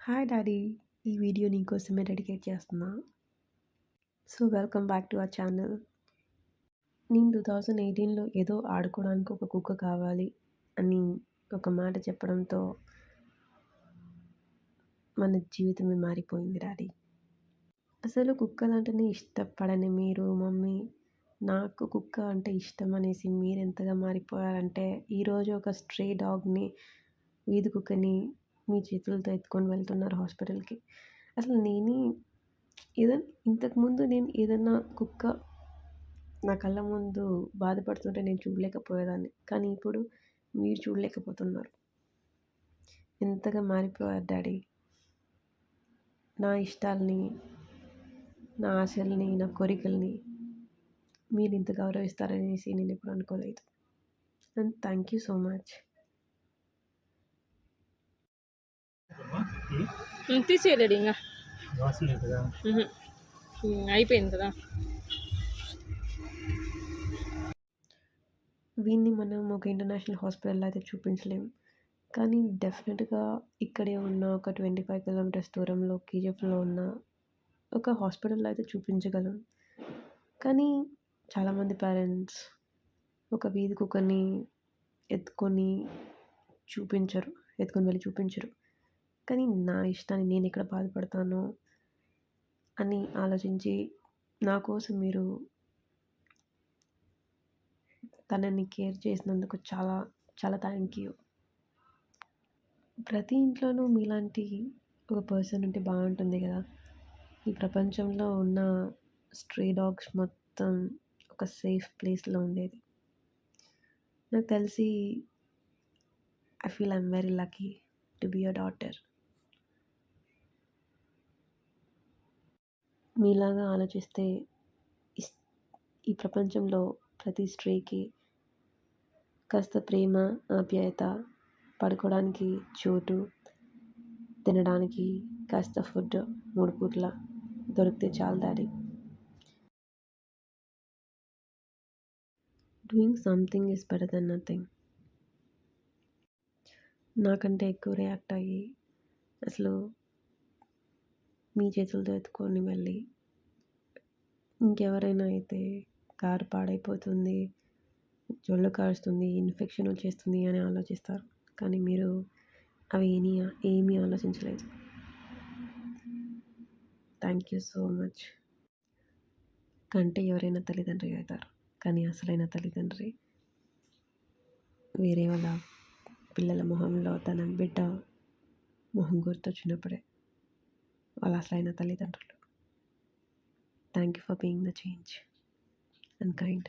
Hi daddy, ఈ video నీకోసమే dedicate చేస్తున్నా. So welcome back to our channel. నేను 2018లో ఏదో ఆడుకోవడానికి ఒక కుక్క కావాలి అని ఒక మాట చెప్పడంతో మన జీవితమే మారిపోయింది డాడీ. అసలు కుక్కలంటేనే ఇష్టపడని మీరు మమ్మీ నాకు కుక్క అంటే ఇష్టం అనేసి మీరెంతగా మారిపోయారంటే ఈరోజు ఒక స్ట్రే డాగ్ని, వీధి కుక్కని మీ చేతులతో ఎత్తుకొని వెళ్తున్నారు హాస్పిటల్కి. అసలు ఏదైనా ఇంతకుముందు నేను ఏదైనా కుక్క నా కళ్ళ ముందు బాధపడుతుంటే నేను చూడలేకపోయేదాన్ని, కానీ ఇప్పుడు మీరు చూడలేకపోతున్నారు. ఎంతగా మారిపోయారు డాడీ. నా ఇష్టాల్ని, నా ఆశల్ని, నా కోరికల్ని మీరు ఇంత గౌరవిస్తారనేసి నేను ఎప్పుడు అనుకోలేదు. And thank you so much. తీసేయలేడు ఇంకా అయిపోయింది కదా. వీడిని మనం ఒక ఇంటర్నేషనల్ హాస్పిటల్లో అయితే చూపించలేం, కానీ డెఫినెట్గా ఇక్కడే ఉన్న ఒక 25 కిలోమీటర్స్ దూరంలో కేజీఎఫ్లో ఉన్న ఒక హాస్పిటల్లో అయితే చూపించగలం. కానీ చాలామంది పేరెంట్స్ ఒక వీధి కుక్కని ఎత్తుకొని వెళ్ళి చూపించరు. కానీ నా ఇష్టాన్ని నేను ఎక్కడ బాధపడతానో అని ఆలోచించి నా కోసం మీరు తనని కేర్ చేసినందుకు చాలా చాలా థ్యాంక్ యూ. ప్రతి ఇంట్లోనూ మీలాంటి ఒక పర్సన్ ఉంటే బాగుంటుంది కదా. ఈ ప్రపంచంలో ఉన్న స్ట్రే డాగ్స్ మొత్తం ఒక సేఫ్ ప్లేస్లో ఉండేది. నాకు తెలిసి I feel I'm very lucky to be your daughter. మీలాగా ఆలోచిస్తే ఈ ప్రపంచంలో ప్రతి స్ట్రేకి కాస్త ప్రేమ, ఆప్యాయత, పడుకోవడానికి చోటు, తినడానికి కాస్త ఫుడ్ 3 పూట్ల దొరికితే చాలు daddy. Doing something is better than nothing. నాకంటే ఎక్కువ రియాక్ట్ అయ్యి అసలు మీ చేతులతో ఎత్తుకొని వెళ్ళి ఇంకెవరైనా అయితే కారు పాడైపోతుంది, జొల్లు కారుస్తుంది, ఇన్ఫెక్షన్ వచ్చేస్తుంది అని ఆలోచిస్తారు. కానీ మీరు అవి ఏమీ ఆలోచించలేదు. Thank you so much. కంటే ఎవరైనా తల్లిదండ్రి అవుతారు, కానీ అసలైన తల్లిదండ్రి వేరే వాళ్ళ పిల్లల మొహంలో తన బిడ్డ మొహం గుర్తొచ్చినప్పుడే వాళ్ళ అసలైన తల్లిదండ్రులు. Thank you for being the change and kind.